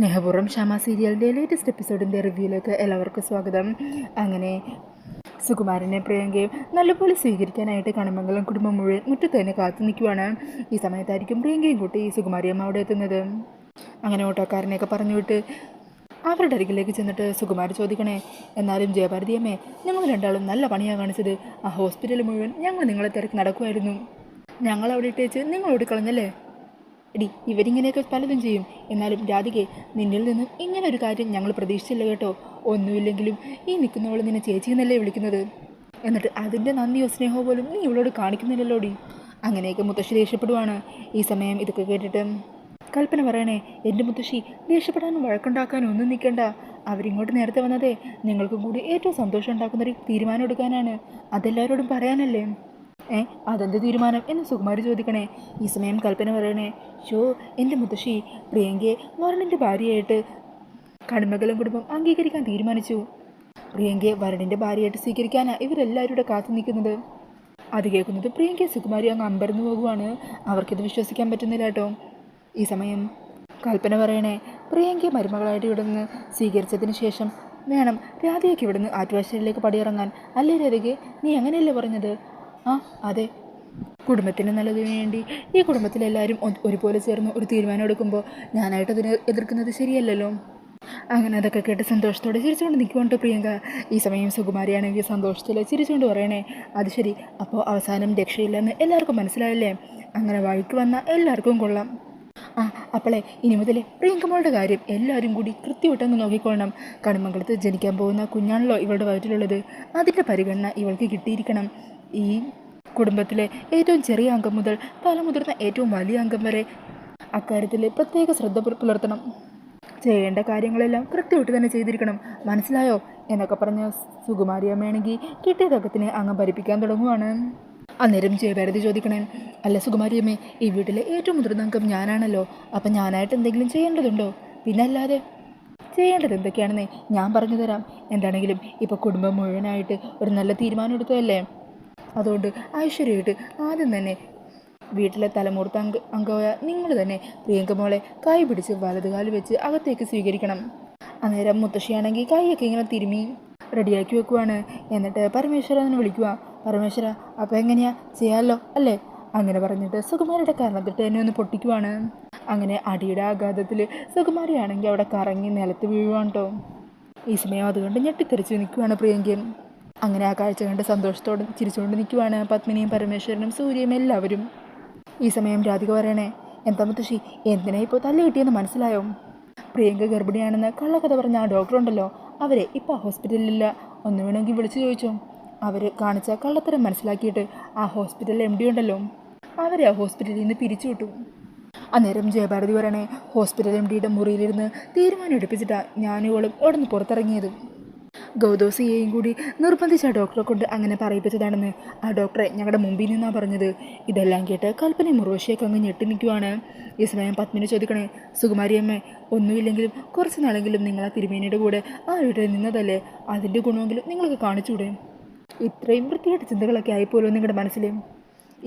സ്നേഹപൂർവ്വം ക്ഷമ സീരിയലിൻ്റെ ലേറ്റസ്റ്റ് എപ്പിസോഡിൻ്റെ റിവ്യൂയിലേക്ക് എല്ലാവർക്കും സ്വാഗതം. അങ്ങനെ സുകുമാരനെ പ്രിയങ്കയും നല്ലപോലെ സ്വീകരിക്കാനായിട്ട് കണിമംഗലം കുടുംബം മുഴുവൻ മുറ്റത്ത് തന്നെ കാത്തു നിൽക്കുവാണ്. ഈ സമയത്തായിരിക്കും പ്രിയങ്കയും കൂട്ടി സുകുമാരിയമ്മ അവിടെ എത്തുന്നത്. അങ്ങനെ ഓട്ടോക്കാരനെയൊക്കെ പറഞ്ഞു വിട്ട് അവരുടെ അരികിലേക്ക് ചെന്നിട്ട് സുകുമാരി ചോദിക്കണേ, എന്നാലും ജയഭാരതിയമ്മേ, ഞങ്ങൾ രണ്ടാളും നല്ല പണിയാണ് കാണിച്ചത്. ആ ഹോസ്പിറ്റൽ മുഴുവൻ ഞങ്ങൾ നിങ്ങളെ തിരക്ക് നടക്കുമായിരുന്നു. ഞങ്ങൾ അവിടെ ഇട്ടേച്ച് നിങ്ങൾ ഓടിക്കളഞ്ഞല്ലേ? എടി, ഇവരിങ്ങനെയൊക്കെ പലതും ചെയ്യും. എന്നാലും രാധികെ, നിന്നിൽ നിന്നും ഇങ്ങനെ ഒരു കാര്യം ഞങ്ങൾ പ്രതീക്ഷിച്ചില്ല കേട്ടോ. ഒന്നുമില്ലെങ്കിലും ഈ നിൽക്കുന്നവൾ നിന്നെ ചേച്ചി എന്നല്ലേ വിളിക്കുന്നത്. എന്നിട്ട് അതിൻ്റെ നന്ദിയോ സ്നേഹമോ പോലും നീ ഇവളോട് കാണിക്കുന്നില്ലല്ലോടി. അങ്ങനെയൊക്കെ മുത്തശ്ശി ദേഷ്യപ്പെടുവാണ്. ഈ സമയം ഇതൊക്കെ കേട്ടിട്ട് കൽപ്പന പറയണേ, എൻ്റെ മുത്തശ്ശി ദേഷ്യപ്പെടാനും വഴക്കുണ്ടാക്കാനും ഒന്നും നിൽക്കണ്ട. അവരിങ്ങോട്ട് നേരത്തെ വന്നതേ നിങ്ങൾക്കും കൂടി ഏറ്റവും സന്തോഷം ഉണ്ടാക്കുന്നൊരു തീരുമാനം എടുക്കാനാണ്. അതെല്ലാവരോടും പറയാനല്ലേ? അതെന്ത് തീരുമാനം എന്ന് സുകുമാരി ചോദിക്കണേ. ഈ സമയം കൽപ്പന പറയണേ, എൻ്റെ മുത്തശ്ശി പ്രിയങ്കയെ വരണിൻ്റെ ഭാര്യയായിട്ട് കണിമംഗലം കുടുംബം അംഗീകരിക്കാൻ തീരുമാനിച്ചു. പ്രിയങ്കയെ വരണിൻ്റെ ഭാര്യയായിട്ട് സ്വീകരിക്കാനാണ് ഇവരെല്ലാവരുടെ കാത്തു നിൽക്കുന്നത്. അത് കേൾക്കുന്നത് പ്രിയങ്കയെ സുകുമാരി അങ്ങ് അമ്പരന്ന് പോകുവാണ്. അവർക്കിത് വിശ്വസിക്കാൻ പറ്റുന്നില്ല കേട്ടോ. ഈ സമയം കൽപ്പന പറയണേ, പ്രിയങ്കയെ മരുമകളായിട്ട് ഇവിടുന്ന് സ്വീകരിച്ചതിന് ശേഷം വേണം രാധയ്ക്ക് ഇവിടുന്ന് ആറ്റുവാശ്ശേരിയിലേക്ക് പടിയിറങ്ങാൻ. അല്ലേ രാധയ്ക്ക്, നീ അങ്ങനെയല്ലേ പറഞ്ഞത്? അതെ, കുടുംബത്തിന് നല്ലതിനു വേണ്ടി ഈ കുടുംബത്തിലെല്ലാവരും ഒരുപോലെ ചേർന്ന് ഒരു തീരുമാനം എടുക്കുമ്പോൾ ഞാനായിട്ടതിനെ എതിർക്കുന്നത് ശരിയല്ലല്ലോ. അങ്ങനെ അതൊക്കെ കേട്ട് സന്തോഷത്തോടെ ചിരിച്ചുകൊണ്ട് നിൽക്കുന്നുണ്ട് പ്രിയങ്ക. ഈ സമയം സുകുമാരിയാണെങ്കിൽ സന്തോഷത്തിൽ ചിരിച്ചുകൊണ്ട് പറയണേ, അത് ശരി, അപ്പോൾ അവസാനം രക്ഷയില്ലെന്ന് എല്ലാവർക്കും മനസ്സിലായല്ലേ? അങ്ങനെ വഴിക്ക് വന്ന എല്ലാവർക്കും കൊള്ളാം. അപ്പോളെ ഇനി മുതലേ പ്രിയങ്കമ്മളുടെ കാര്യം എല്ലാവരും കൂടി കൃത്യമായിട്ടൊന്ന് നോക്കിക്കൊള്ളണം. കണിമംഗലത്ത് ജനിക്കാൻ പോകുന്ന കുഞ്ഞാണല്ലോ ഇവളുടെ വയറ്റിലുള്ളത്. അതിൻ്റെ പരിഗണന ഇവൾക്ക് കിട്ടിയിരിക്കണം. ഈ കുടുംബത്തിലെ ഏറ്റവും ചെറിയ അംഗം മുതൽ തലമുതിർന്ന ഏറ്റവും വലിയ അംഗം വരെ അക്കാര്യത്തിൽ പ്രത്യേക ശ്രദ്ധ പുലർത്തണം. ചെയ്യേണ്ട കാര്യങ്ങളെല്ലാം കൃത്യമായിട്ട് തന്നെ ചെയ്തിരിക്കണം. മനസ്സിലായോ എന്നൊക്കെ പറഞ്ഞ സുകുമാരിയമ്മയാണെങ്കിൽ കിട്ടിയ തക്കത്തിന് അങ്ങ് ഭരിപ്പിക്കാൻ തുടങ്ങുവാണ്. അന്നേരം ജയഭാരതി ചോദിക്കണേ, അല്ല സുകുമാരിയമ്മേ, ഈ വീട്ടിലെ ഏറ്റവും മുതിർന്ന അംഗം ഞാനാണല്ലോ. അപ്പം ഞാനായിട്ട് എന്തെങ്കിലും ചെയ്യേണ്ടതുണ്ടോ? പിന്നെ അല്ലാതെ ചെയ്യേണ്ടത് എന്തൊക്കെയാണെന്നേ ഞാൻ പറഞ്ഞു തരാം. എന്താണെങ്കിലും ഇപ്പോൾ കുടുംബം മുഴുവനായിട്ട് ഒരു നല്ല തീരുമാനം എടുത്തതല്ലേ. അതുകൊണ്ട് ഐശ്വര്യമായിട്ട് ആദ്യം തന്നെ വീട്ടിലെ തലമുറത്ത അംഗമായ നിങ്ങൾ തന്നെ പ്രിയങ്ക മോളെ കൈ പിടിച്ച് വലതുകാല് വെച്ച് അകത്തേക്ക് സ്വീകരിക്കണം. അന്നേരം മുത്തശ്ശിയാണെങ്കിൽ കൈയൊക്കെ ഇങ്ങനെ തിരുമ്മി റെഡിയാക്കി വെക്കുവാണ്. എന്നിട്ട് പരമേശ്വരനെ വിളിക്കുക. പരമേശ്വര, അപ്പോൾ എങ്ങനെയാ, ചെയ്യാമല്ലോ അല്ലേ? അങ്ങനെ പറഞ്ഞിട്ട് സുകുമാരിയുടെ കാരണത്തിട്ട് എന്നെ ഒന്ന് പൊട്ടിക്കുവാണ്. അങ്ങനെ അടിയുടെ ആഘാതത്തിൽ സുകുമാരിയാണെങ്കിൽ അവിടെ കറങ്ങി നിലത്ത് വീഴുവാണ് കേട്ടോ. ഈ സമയം അതുകൊണ്ട് ഞെട്ടിത്തെറിച്ച് നിൽക്കുവാണ് പ്രിയങ്കയും. അങ്ങനെ ആ കാഴ്ച കണ്ട് സന്തോഷത്തോടെ ചിരിച്ചുകൊണ്ട് നിൽക്കുവാണ് പത്മിനിയും പരമേശ്വരനും സൂര്യയും എല്ലാവരും. ഈ സമയം രാധിക പറയണേ, എന്താ മുത്തശ്ശി, എന്തിനാ ഇപ്പോൾ തല്ല് കിട്ടിയെന്ന് മനസ്സിലായോ? പ്രിയങ്ക ഗർഭിണിയാണെന്ന് കള്ളക്കഥ പറഞ്ഞ ആ ഡോക്ടറുണ്ടല്ലോ, അവരെ ഇപ്പോൾ ഹോസ്പിറ്റലിലില്ല. ഒന്ന് വേണമെങ്കിൽ വിളിച്ചു ചോദിച്ചോ. അവർ കാണിച്ച കള്ളത്തരം മനസ്സിലാക്കിയിട്ട് ആ ഹോസ്പിറ്റലിൽ MD ഉണ്ടല്ലോ, അവരെ ആ ഹോസ്പിറ്റലിൽ നിന്ന് പിരിച്ചു വിട്ടു. അന്നേരം ജയഭാരതി പറയണേ, ഹോസ്പിറ്റൽ MDയുടെ മുറിയിലിരുന്ന് തീരുമാനം എടുപ്പിച്ചിട്ടാണ് ഞാനിവളും അവിടെ നിന്ന് പുറത്തിറങ്ങിയത്. ഗൗതോസിയെയും കൂടി നിർബന്ധിച്ച ആ ഡോക്ടറെ കൊണ്ട് അങ്ങനെ പറയിപ്പിച്ചതാണെന്ന് ആ ഡോക്ടറെ ഞങ്ങളുടെ മുമ്പിൽ നിന്നാണ് പറഞ്ഞത്. ഇതെല്ലാം കേട്ട് കൽപ്പനയും മുറുവശിയൊക്കെ അങ്ങ് ഞെട്ടി നിൽക്കുവാണ്. ഈ സമയം പത്മിനി ചോദിക്കണേ, സുകുമാരിയമ്മ, ഒന്നുമില്ലെങ്കിലും കുറച്ച് നാളെങ്കിലും നിങ്ങൾ ആ തിരുമേനിയുടെ കൂടെ ആ വീട്ടിൽ നിന്നതല്ലേ, അതിൻ്റെ ഗുണമെങ്കിലും നിങ്ങൾക്ക് കാണിച്ചൂടെ? ഇത്രയും വൃത്തിയായിട്ട് ചിന്തകളൊക്കെ ആയിപ്പോലും നിങ്ങളുടെ മനസ്സിൽ.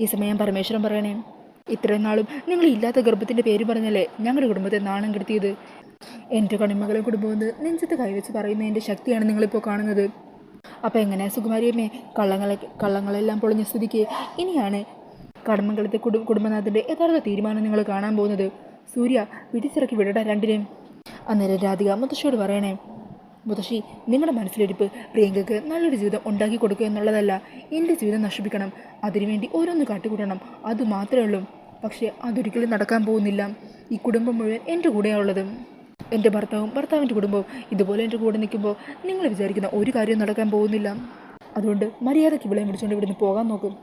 ഈ സമയം പരമേശ്വരൻ പറയണേ, ഇത്രയും നാളും നിങ്ങൾ ഇല്ലാത്ത ഗർഭത്തിൻ്റെ പേര് പറഞ്ഞല്ലേ ഞങ്ങളുടെ കുടുംബത്തെ നാണം കെടുത്തിയത്. എൻ്റെ കണിമംഗലം കുടുംബമെന്ന് നെഞ്ചത്ത് കൈവച്ച് പറയുന്നതിൻ്റെ ശക്തിയാണ് നിങ്ങളിപ്പോൾ കാണുന്നത്. അപ്പോൾ എങ്ങനെയാ സുകുമാരിയമ്മേ, കള്ളങ്ങളെല്ലാം പൊളിഞ്ഞ സ്ഥിതിക്ക് ഇനിയാണ് കണിമംഗലത്തെ കുടുംബനാഥൻ്റെ യഥാർത്ഥ തീരുമാനം നിങ്ങൾ കാണാൻ പോകുന്നത്. സൂര്യ, പിടിച്ചിറക്കി വിടട രണ്ടിനെയും. അന്നേരം രാധിക മുത്തശ്ശിയോട് പറയണേ, മുത്തശ്ശി, നിങ്ങളുടെ മനസ്സിലിരിപ്പ് പ്രിയങ്കയ്ക്ക് നല്ലൊരു ജീവിതം ഉണ്ടാക്കി കൊടുക്കുക എന്നുള്ളതല്ല, എൻ്റെ ജീവിതം നശിപ്പിക്കണം, അതിനുവേണ്ടി ഓരോന്ന് കാട്ടിക്കൂട്ടണം, അതുമാത്രമേ ഉള്ളൂ. പക്ഷേ അതൊരിക്കലും നടക്കാൻ പോകുന്നില്ല. ഈ കുടുംബം മുഴുവൻ എൻ്റെ കൂടെയാണ് ഉള്ളത്. എൻ്റെ ഭർത്താവിൻ്റെ കുടുംബവും ഇതുപോലെ എൻ്റെ കൂടെ നിൽക്കുമ്പോൾ നിങ്ങൾ വിചാരിക്കുന്ന ഒരു കാര്യവും നടക്കാൻ പോകുന്നില്ല. അതുകൊണ്ട് മര്യാദയ്ക്ക് വിളയും പിടിച്ചുകൊണ്ട് ഇവിടുന്ന് പോകാൻ നോക്കും.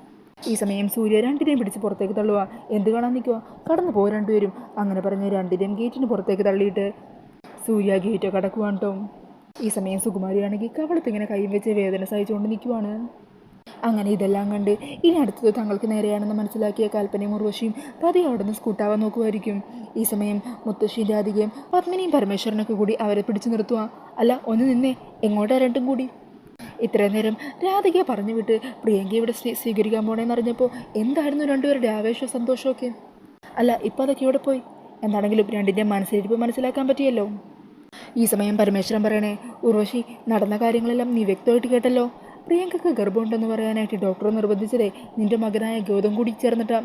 ഈ സമയം സൂര്യ രണ്ടിനെയും പിടിച്ച് പുറത്തേക്ക് തള്ളുക. എന്ത് കാണാൻ നിൽക്കുക, കടന്നു പോകുക രണ്ടുപേരും. അങ്ങനെ പറഞ്ഞ് രണ്ടിനെയും ഗേറ്റിന് പുറത്തേക്ക് തള്ളിയിട്ട് സൂര്യ ഗേറ്റ് കടക്കുവാണ് കേട്ടോ. ഈ സമയം സുകുമാരിയാണെങ്കിൽ കവളത്തിങ്ങനെ കൈയും വെച്ച് വേദന സഹിച്ചുകൊണ്ട് നിൽക്കുവാണ്. അങ്ങനെ ഇതെല്ലാം കണ്ട് ഇനി അടുത്തത് തങ്ങൾക്ക് നേരെയാണെന്ന് മനസ്സിലാക്കിയ കൽപ്പനയും ഉർവശിയും പതിയെ അവിടെ നിന്ന് സ്കൂട്ടാവാൻ നോക്കുമായിരിക്കും. ഈ സമയം മുത്തശ്ശിയും രാധികയും പത്മിനിയും പരമേശ്വരനൊക്കെ കൂടി അവരെ പിടിച്ചു നിർത്തുക. അല്ല, ഒന്ന് നിന്നേ, എങ്ങോട്ടാ രണ്ടും കൂടി? ഇത്രയും നേരം രാധികയെ പറഞ്ഞു വിട്ട് പ്രിയങ്കയെ ഇവിടെ സ്വീകരിക്കാൻ പോണേന്ന് അറിഞ്ഞപ്പോൾ എന്തായിരുന്നു രണ്ടുപേരുടെ ആവേശവും സന്തോഷമൊക്കെ? അല്ല, ഇപ്പം അതൊക്കെ ഇവിടെ പോയി? എന്താണെങ്കിലും രണ്ടിൻ്റെ മനസ്സിലിരിപ്പ് മനസ്സിലാക്കാൻ പറ്റിയല്ലോ. ഈ സമയം പരമേശ്വരൻ പറയണേ, ഉർവശി, നടന്ന കാര്യങ്ങളെല്ലാം നീ വ്യക്തമായിട്ട് കേട്ടല്ലോ. പ്രിയങ്കയ്ക്ക് ഗർഭമുണ്ടെന്ന് പറയാനായിട്ട് ഡോക്ടർ നിർബന്ധിച്ചതേ നിന്റെ മകനായ ഗൗതം കൂടി ചേർന്നിട്ടാ.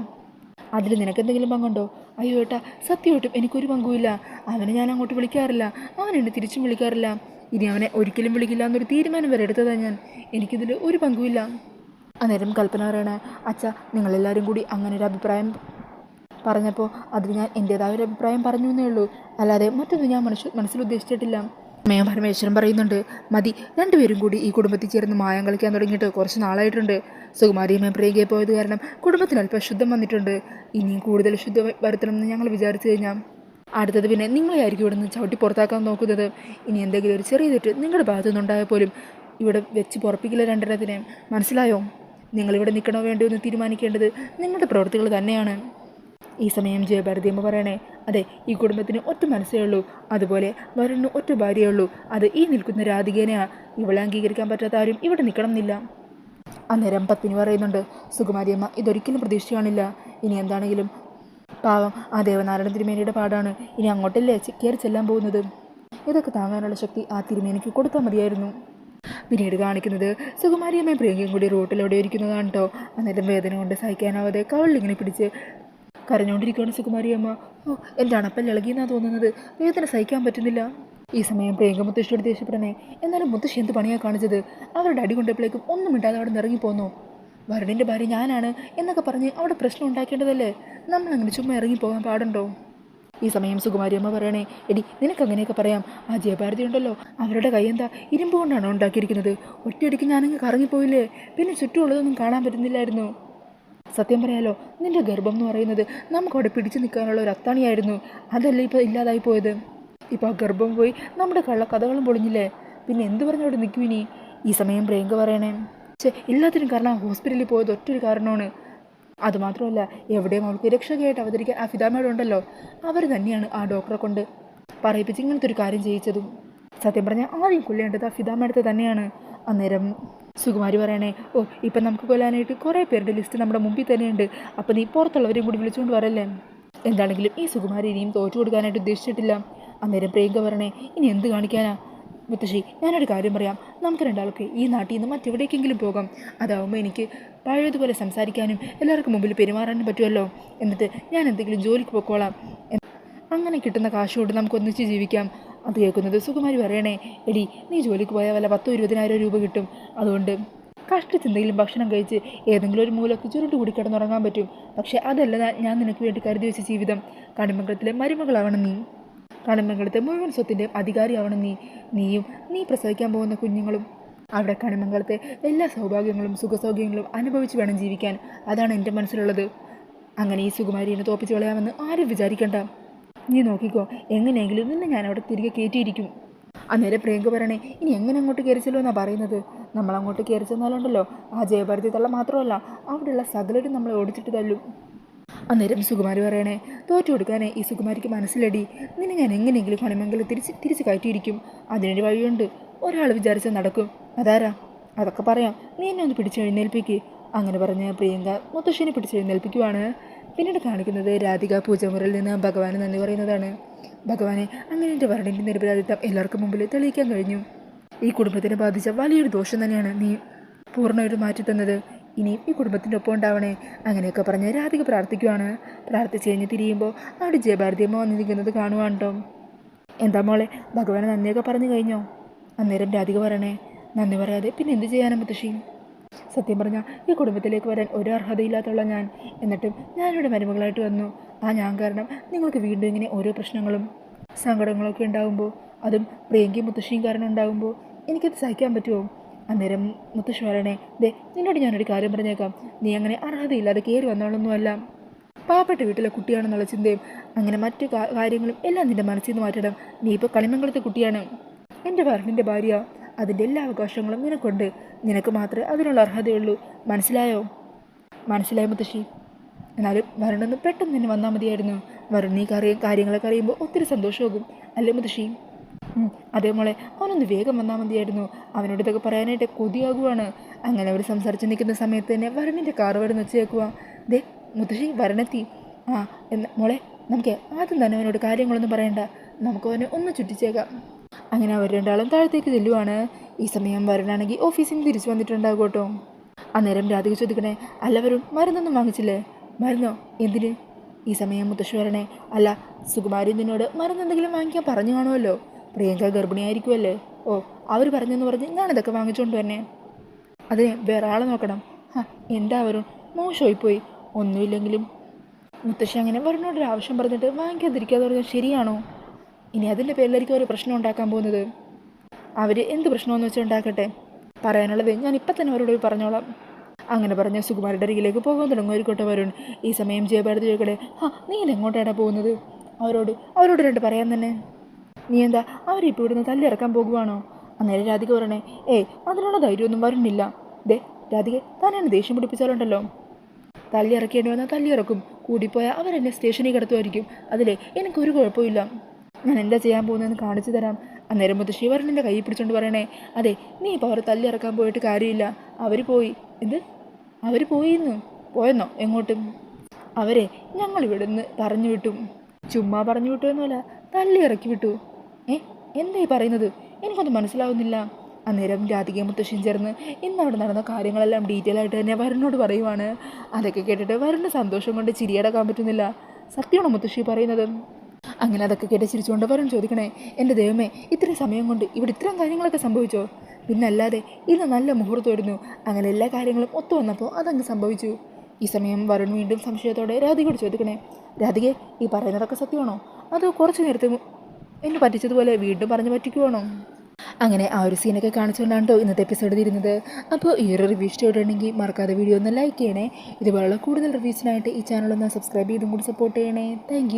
അതിൽ നിനക്കെന്തെങ്കിലും പങ്കുണ്ടോ? അയ്യോ ഏട്ടാ, സത്യമായിട്ടും എനിക്കൊരു പങ്കുമില്ല. അവനെ ഞാൻ അങ്ങോട്ട് വിളിക്കാറില്ല, അവൻ എന്നെ തിരിച്ചും വിളിക്കാറില്ല. ഇനി അവനെ ഒരിക്കലും വിളിക്കില്ല എന്നൊരു തീരുമാനം വരെ എടുത്തതാണ് ഞാൻ. എനിക്കിതിൽ ഒരു പങ്കുമില്ല. അന്നേരം കൽപ്പന പറയണേ, അച്ഛാ, നിങ്ങളെല്ലാവരും കൂടി അങ്ങനെ ഒരു അഭിപ്രായം പറഞ്ഞപ്പോൾ അതിന് ഞാൻ എൻ്റേതായ ഒരു അഭിപ്രായം പറഞ്ഞു എന്നേ ഉള്ളൂ, അല്ലാതെ മറ്റൊന്നും ഞാൻ മനസ്സിൽ ഉദ്ദേശിച്ചിട്ടില്ല. അമ്മയും പരമേശ്വരൻ പറയുന്നുണ്ട്, മതി, രണ്ടുപേരും കൂടി ഈ കുടുംബത്തിൽ ചേർന്ന് മായം കളിക്കാൻ തുടങ്ങിയിട്ട് കുറച്ച് നാളായിട്ടുണ്ട്. സുകുമാരിയമ്മ പ്രിയങ്കയെ പോയത് കാരണം കുടുംബത്തിന് അല്പം ശുദ്ധം വന്നിട്ടുണ്ട്. ഇനിയും കൂടുതൽ ശുദ്ധം വരുത്തണമെന്ന് ഞങ്ങൾ വിചാരിച്ചു കഴിഞ്ഞാൽ അടുത്തത് പിന്നെ നിങ്ങളെ ആയിരിക്കും ഇവിടെ നിന്ന് ചവിട്ടി പുറത്താക്കാൻ നോക്കുന്നത്. ഇനി എന്തെങ്കിലും ഒരു ചെറിയ തെറ്റ് നിങ്ങളുടെ ഭാഗത്തു നിന്നുണ്ടായാൽ പോലും ഇവിടെ വെച്ച് പുറപ്പിക്കില്ല രണ്ടെണ്ണത്തിനെ. മനസ്സിലായോ? നിങ്ങളിവിടെ നിൽക്കണോ വേണ്ടോ എന്ന് തീരുമാനിക്കേണ്ടത് നിങ്ങളുടെ പ്രവൃത്തികൾ തന്നെയാണ്. ഈ സമയം ജയഭാരതിയമ്മ പറയണേ, അതെ, ഈ കുടുംബത്തിന് ഒറ്റ മനസ്സേ ഉള്ളൂ. അതുപോലെ വരുണിന് ഒറ്റ ഭാര്യയേ ഉള്ളൂ. അത് ഈ നിൽക്കുന്ന രാധികേനെയാണ്. ഇവളെ അംഗീകരിക്കാൻ പറ്റാത്ത ആരും ഇവിടെ നിൽക്കണം എന്നില്ല. അന്നേരം പത്മിനി പറയുന്നുണ്ട്, സുകുമാരിയമ്മ ഇതൊരിക്കലും പ്രതീക്ഷിച്ചു കാണില്ല. ഇനി എന്താണെങ്കിലും പാവം ആ ദേവനാരായണ തിരുമേനിയുടെ പാടാണ്. ഇനി അങ്ങോട്ടല്ലേ കയറി ചെല്ലാൻ പോകുന്നത്. ഇതൊക്കെ താങ്ങാനുള്ള ശക്തി ആ തിരുമേനിക്ക് കൊടുത്താൽ മതിയായിരുന്നു. പിന്നീട് കാണിക്കുന്നത് സുകുമാരിയമ്മയും പ്രിയങ്കയും കൂടി റോട്ടിലൂടെ ഇരിക്കുന്നതാണ് കേട്ടോ. അന്നേരം വേദന കൊണ്ട് സഹിക്കാനാവാതെ കവളിലിങ്ങനെ പിടിച്ച് കരഞ്ഞുകൊണ്ടിരിക്കുകയാണ് സുകുമാരിയമ്മ. ഓ, എൻ്റെ അണപ്പല്ല് ഇളകിയെന്നാണ് തോന്നുന്നത്. വേദന സഹിക്കാൻ പറ്റുന്നില്ല. ഈ സമയം പ്രിയങ്ക മുത്തശ്ശിയോട് ദേഷ്യപ്പെടണേ, എന്നാലും മുത്തശ്ശി എന്ത് പണിയാണ് കാണിച്ചത്? അവരുടെ അടി കൊണ്ടപ്പോഴേക്കും ഒന്നും മിണ്ടാതെ അവിടെ നിന്ന് ഇറങ്ങിപ്പോന്നു. വരുണിൻ്റെ ഭാര്യ ഞാനാണ് എന്നൊക്കെ പറഞ്ഞ് അവിടെ പ്രശ്നം ഉണ്ടാക്കേണ്ടതല്ലേ? നമ്മളങ്ങനെ ചുമ്മാ ഇറങ്ങിപ്പോകാൻ പാടുണ്ടോ? ഈ സമയം സുകുമാരിയമ്മ പറയണേ, എടി, നിനക്കങ്ങനെയൊക്കെ പറയാം. ആ ജയഭാരതി ഉണ്ടല്ലോ, അവരുടെ കൈ എന്താ ഇരുമ്പ് കൊണ്ടാണോ ഉണ്ടാക്കിയിരിക്കുന്നത്? ഒറ്റയടിക്ക് ഞാനങ്ങ് കറങ്ങിപ്പോയില്ലേ, പിന്നെ ചുറ്റുമുള്ളതൊന്നും കാണാൻ പറ്റുന്നില്ലായിരുന്നു. സത്യം പറയാലോ, നിന്റെ ഗർഭം എന്ന് പറയുന്നത് നമുക്കവിടെ പിടിച്ചു നിൽക്കാനുള്ള ഒരു അത്താണിയായിരുന്നു. അതല്ലേ ഇപ്പോൾ ഇല്ലാതായി പോയത്. ഇപ്പോൾ ആ ഗർഭം പോയി നമ്മുടെ കഥകളും പൊളിഞ്ഞില്ലേ, പിന്നെ എന്ത് പറഞ്ഞവിടെ നിൽക്കും ഇനി? ഈ സമയം പ്രിയങ്ക പറയണേ, എല്ലാത്തിനും കാരണം ഹോസ്പിറ്റലിൽ പോയത് ഒറ്റൊരു കാരണമാണ്. അതുമാത്രമല്ല, എവിടെയും അവൾക്ക് രക്ഷകയായിട്ട് അവതരിക്കാൻ ആ ഫിദാമേഡ് ഉണ്ടല്ലോ, അവർ തന്നെയാണ് ആ ഡോക്ടറെ കൊണ്ട് പറയിപ്പിച്ച് ഇങ്ങനത്തെ ഒരു കാര്യം ചെയ്യിച്ചതും. സത്യം പറഞ്ഞാൽ ആദ്യം കൊല്ലേണ്ടത് ആ ഫിദാമേഡത്തെ തന്നെയാണ്. അന്നേരം സുകുമാരി പറയണേ, ഓ, ഇപ്പം നമുക്ക് കൊല്ലാനായിട്ട് കുറേ പേരുടെ ലിസ്റ്റ് നമ്മുടെ മുമ്പിൽ തന്നെയുണ്ട്. അപ്പം നീ പുറത്തുള്ളവരെയും കൂടി വിളിച്ചുകൊണ്ട് വരല്ലേ? എന്താണെങ്കിലും ഈ സുകുമാരി ഇനിയും തോറ്റു കൊടുക്കാനായിട്ട് ഉദ്ദേശിച്ചിട്ടില്ല. അന്നേരം പ്രിയങ്ക പറയണേ, ഇനി എന്ത് കാണിക്കാനാ മുത്തശ്ശി? ഞാനൊരു കാര്യം പറയാം, നമുക്ക് രണ്ടാൾക്ക് ഈ നാട്ടിൽ നിന്ന് മറ്റെവിടേക്കെങ്കിലും പോകാം. അതാവുമ്പോൾ എനിക്ക് പഴയതുപോലെ സംസാരിക്കാനും എല്ലാവർക്കും മുമ്പിൽ പെരുമാറാനും പറ്റുമല്ലോ. എന്നിട്ട് ഞാൻ എന്തെങ്കിലും ജോലിക്ക് പോയിക്കോളാം. അങ്ങനെ കിട്ടുന്ന കാശ് കൊണ്ട് നമുക്ക് ഒന്നിച്ച് ജീവിക്കാം. അത് കേൾക്കുന്നത് സുകുമാരി പറയണേ, എടി, നീ ജോലിക്ക് പോയാൽ വല്ല 10,000-20,000 രൂപ കിട്ടും. അതുകൊണ്ട് കഷ്ടിച്ചെന്തെങ്കിലും ഭക്ഷണം കഴിച്ച് ഏതെങ്കിലും ഒരു മൂലക്ക് ചുരുണ്ട് കൂടി കിടന്നുറങ്ങാൻ പറ്റും. പക്ഷേ അതല്ല ഞാൻ നിനക്ക് വേണ്ടി കരുതി വെച്ച ജീവിതം. കണിമംഗലത്തിലെ മരുമകളാവണം നീ. കണിമംഗലത്തെ മുഴുവൻ സ്വത്തിൻ്റെയും അധികാരിയാവണം നീ പ്രസവിക്കാൻ പോകുന്ന കുഞ്ഞുങ്ങളും. അവിടെ കണിമംഗലത്തെ എല്ലാ സൗഭാഗ്യങ്ങളും സുഖസൗകര്യങ്ങളും അനുഭവിച്ച് വേണം ജീവിക്കാൻ. അതാണ് എൻ്റെ മനസ്സിലുള്ളത്. അങ്ങനെ ഈ സുകുമാരിയെ തോപ്പിച്ച് കളയാമെന്ന് ആരും വിചാരിക്കണ്ട. നീ നോക്കിക്കോ, എങ്ങനെയെങ്കിലും നിന്നെ ഞാൻ അവിടെ തിരികെ കയറ്റിയിരിക്കും. അന്നേരം പ്രിയങ്ക പറയണേ, ഇനി എങ്ങനെ അങ്ങോട്ട് കയറിച്ചല്ലോ എന്നാണ് പറയുന്നത്? നമ്മളങ്ങോട്ട് കയറി ചെന്നാലുണ്ടല്ലോ, ആ ജയഭാരതി തള്ള മാത്രമല്ല, അവിടെയുള്ള സകലരും നമ്മളെ ഓടിച്ചിട്ട് തല്ലും. അന്നേരം സുകുമാരി പറയണേ, തോറ്റു കൊടുക്കാനേ ഈ സുകുമാരിക്ക് മനസ്സിലടി. നിന്നെ ഞാൻ എങ്ങനെയെങ്കിലും കണിമംഗലം തിരിച്ച് കയറ്റിയിരിക്കും. അതിനൊരു വഴിയുണ്ട്. ഒരാൾ വിചാരിച്ചാൽ നടക്കും. അതാരാ? അതൊക്കെ പറയാം, നീ എന്നെ ഒന്ന് പിടിച്ചെഴുന്നേൽപ്പിക്ക്. അങ്ങനെ പറഞ്ഞ് പ്രിയങ്ക മുത്തശ്ശിനെ പിടിച്ചെഴുന്നേൽപ്പിക്കുവാണ്. പിന്നീട് കാണിക്കുന്നത് രാധിക പൂജമുറിയിൽ നിന്ന് ഭഗവാന് നന്ദി പറയുന്നതാണ്. ഭഗവാനെ, അങ്ങനെ എൻ്റെ വരുണിൻ്റെ നിരപരാധിത്വം എല്ലാവർക്കും മുമ്പിൽ തെളിയിക്കാൻ കഴിഞ്ഞു. ഈ കുടുംബത്തിനെ ബാധിച്ച വലിയൊരു ദോഷം തന്നെയാണ് നീ പൂർണ്ണമായിട്ട് മാറ്റിത്തന്നത്. ഇനിയും ഈ കുടുംബത്തിൻ്റെ ഒപ്പം ഉണ്ടാവണേ. അങ്ങനെയൊക്കെ പറഞ്ഞ് രാധിക പ്രാർത്ഥിക്കുവാണ്. പ്രാർത്ഥിച്ച് കഴിഞ്ഞ് തിരിയുമ്പോൾ അവിടെ ജയഭാരതിയമ്മ വന്നിരിക്കുന്നത് കാണുവാണ്ടോ. എന്താ മോളെ, ഭഗവാനെ നന്ദിയൊക്കെ പറഞ്ഞു കഴിഞ്ഞോ? അന്നേരം രാധിക പറയണേ, നന്ദി പറയാതെ പിന്നെ എന്ത് ചെയ്യാനും മുത്തശ്ശി? സത്യം പറഞ്ഞാൽ ഈ കുടുംബത്തിലേക്ക് വരാൻ ഒരു അർഹതയില്ലാത്തുള്ള ഞാൻ, എന്നിട്ടും ഞാനിവിടെ മരുമകളായിട്ട് വന്നു. ആ ഞാൻ കാരണം നിങ്ങൾക്ക് വീണ്ടും ഇങ്ങനെ ഓരോ പ്രശ്നങ്ങളും സങ്കടങ്ങളൊക്കെ ഉണ്ടാകുമ്പോൾ, അതും പ്രിയങ്കയും മുത്തശ്ശിയും കാരണം ഉണ്ടാകുമ്പോൾ എനിക്കത് സഹിക്കാൻ പറ്റുമോ? അന്നേരം മുത്തശ്ശി പറയണേ, ദേ, നിന്നോട് ഞാനൊരു കാര്യം പറഞ്ഞേക്കാം. നീ അങ്ങനെ അർഹതയില്ലാതെ കയറി വന്നോളൊന്നുമല്ല. പാവപ്പെട്ട വീട്ടിലെ കുട്ടിയാണെന്നുള്ള ചിന്തയും അങ്ങനെ മറ്റു കാര്യങ്ങളും എല്ലാം നിൻ്റെ മനസ്സിൽ നിന്ന് മാറ്റണം. നീ ഇപ്പോൾ കണിമംഗലത്തെ കുട്ടിയാണ്, എൻ്റെ വരുണിൻ്റെ ഭാര്യ. അതിൻ്റെ എല്ലാ അവകാശങ്ങളും നിനക്കുണ്ട്. നിനക്ക് മാത്രമേ അതിനുള്ള അർഹതയുള്ളൂ. മനസ്സിലായോ? മനസ്സിലായോ മുത്തശ്ശി? എന്നാലും വരുണൊന്ന് പെട്ടെന്ന് തന്നെ വന്നാൽ മതിയായിരുന്നു. വരുൺ നീ കാര്യങ്ങളൊക്കെ അറിയുമ്പോൾ ഒത്തിരി സന്തോഷമാകും അല്ലേ മുത്തശ്ശി? അതേ മോളെ, അവനൊന്ന് വേഗം വന്നാൽ മതിയായിരുന്നു. അവനോട് ഇതൊക്കെ പറയാനായിട്ട് കൊതിയാകുവാണ്. അങ്ങനെ അവർ സംസാരിച്ച് നിൽക്കുന്ന സമയത്ത് തന്നെ വരുണിൻ്റെ കാറ് വരുന്ന വെച്ചേക്കുക. ദേ മുത്തശ്ശി, വരണെത്തി. മോളെ, നമുക്ക് ആദ്യം തന്നെ അവനോട് കാര്യങ്ങളൊന്നും പറയണ്ട, നമുക്ക് അവനെ ഒന്ന് ചുറ്റിച്ചേക്കാം. അങ്ങനെ അവർ രണ്ടാളും താഴത്തേക്ക് ചെല്ലുവാണ്. ഈ സമയം വരുണാണെങ്കിൽ ഓഫീസിൽ നിന്ന് തിരിച്ചു വന്നിട്ടുണ്ടാകും കേട്ടോ. അന്നേരം രാധിക ചോദിക്കണേ, അല്ല വരും മരുന്നൊന്നും വാങ്ങിച്ചില്ലേ? മരുന്നോ? എന്തിന്? ഈ സമയം മുത്തശ്ശി വരണേ, അല്ല സുകുമാരി നിന്നോട് മരുന്ന് എന്തെങ്കിലും വാങ്ങിക്കാൻ പറഞ്ഞു കാണുമല്ലോ, പ്രിയങ്ക ഗർഭിണിയായിരിക്കുമല്ലേ. ഓ, അവർ പറഞ്ഞെന്ന് പറഞ്ഞ് ഞാനിതൊക്കെ വാങ്ങിച്ചുകൊണ്ട് തന്നെ. അതിന് വേറെ ആളെ നോക്കണം. എന്താ വരും മോശമായിപ്പോയി. ഒന്നുമില്ലെങ്കിലും മുത്തശ്ശി അങ്ങനെ വരുണോടൊരു ആവശ്യം പറഞ്ഞിട്ട് വാങ്ങിക്കാതിരിക്കാതെ പറഞ്ഞാൽ ശരിയാണോ? ഇനി അതിൻ്റെ പേരിലായിരിക്കും അവർ പ്രശ്നം ഉണ്ടാക്കാൻ പോകുന്നത്. അവർ എന്ത് പ്രശ്നമെന്ന് വെച്ചാൽ ഉണ്ടാക്കട്ടെ, പറയാനുള്ളത് ഞാൻ ഇപ്പം തന്നെ അവരോട് പറഞ്ഞോളാം. അങ്ങനെ പറഞ്ഞ സുകുമാരുടെ അരികിലേക്ക് പോകാൻ തുടങ്ങുമായിരിക്കട്ടെ വരുൺ. ഈ സമയം ജയഭാരതി ചോദിക്കട്ടെ, നീ ഇതെങ്ങോട്ടാണ് പോകുന്നത്? അവരോട് രണ്ട് പറയാൻ തന്നെ. നീ എന്താ അവരിപ്പോൾ ഇവിടുന്ന് തല്ലിറക്കാൻ പോകുവാണോ? അന്നേരം രാധിക പറയണേ, അതിനുള്ള ധൈര്യമൊന്നും വരുന്നില്ല. രാധിക താനെന്നെ ദേഷ്യം പിടിപ്പിച്ചാലുണ്ടല്ലോ, തല്ലിയിറക്കേണ്ടി വന്നാൽ തല്ലിയിറക്കും, കൂടിപ്പോയാൽ അവരെന്നെ സ്റ്റേഷനിൽ കിടത്തുമായിരിക്കും. അതിലേ എനിക്കൊരു കുഴപ്പമില്ല. ഞാൻ എന്താ ചെയ്യാൻ പോകുന്നതെന്ന് കാണിച്ചു തരാം. അന്നേരം മുതൽ ശിവരണിൻ്റെ കൈ പിടിച്ചുകൊണ്ട് പറയണേ, അതെ നീ ഇപ്പോൾ അവരെ തല്ലിയിറക്കാൻ പോയിട്ട് കാര്യമില്ല. അവർ പോയി. അവർ പോയെന്നോ? എങ്ങോട്ടും? അവരെ ഞങ്ങളിവിടുന്ന് പറഞ്ഞു വിട്ടു. ചുമ്മാ പറഞ്ഞു വിട്ടു എന്നല്ല, തല്ലിയിറക്കി വിട്ടു. എന്തായി പറയുന്നത്? എനിക്കൊന്നും മനസ്സിലാവുന്നില്ല. അന്നേരം രാധികയും മുത്തശ്ശിയും ചേർന്ന് ഇന്ന് അവിടെ നടന്ന കാര്യങ്ങളെല്ലാം ഡീറ്റെയിൽ ആയിട്ട് തന്നെ വരുണിനോട് പറയുവാണ്. അതൊക്കെ കേട്ടിട്ട് വരുണിന് സന്തോഷം കൊണ്ട് ചിരിയടക്കാൻ പറ്റുന്നില്ല. സത്യമാണോ മുത്തശ്ശി പറയുന്നത്? അങ്ങനെ അതൊക്കെ കേട്ട് ചിരിച്ചുകൊണ്ട് വരുൺ ചോദിക്കണേ, എൻ്റെ ദൈവമേ, ഇത്രയും സമയം കൊണ്ട് ഇവിടെ ഇത്രയും കാര്യങ്ങളൊക്കെ സംഭവിച്ചോ? പിന്നല്ലാതെ ഇന്ന് നല്ല മുഹൂർത്തമായിരുന്നു. അങ്ങനെ എല്ലാ കാര്യങ്ങളും ഒത്തു വന്നപ്പോൾ അതങ്ങ് സംഭവിച്ചു. ഈ സമയം വരുൺ വീണ്ടും സംശയത്തോടെ രാധികയോട് ചോദിക്കണേ, രാധികയെ, ഈ പറയുന്നതൊക്കെ സത്യമാണോ? അതോ കുറച്ച് നേരത്തെ എന്നെ പറ്റിച്ചതുപോലെ വീണ്ടും പറഞ്ഞു പറ്റിക്കുവാണോ? അങ്ങനെ ആ ഒരു സീനൊക്കെ കാണിച്ചുകൊണ്ടാണ് കേട്ടോ ഇന്നത്തെ എപ്പിസോഡ് തീരുന്നത്. അപ്പോൾ ഈ ഒരു റിവ്യൂ ഇഷ്ടമായിട്ടുണ്ടെങ്കിൽ മറക്കാതെ വീഡിയോ ഒന്ന് ലൈക്ക് ചെയ്യണേ. ഇതുപോലുള്ള കൂടുതൽ റിവ്യൂസിനായിട്ട് ഈ ചാനൽ ഒന്ന് സബ്സ്ക്രൈബ് ചെയ്തും കൂടി സപ്പോർട്ട് ചെയ്യണേ. താങ്ക്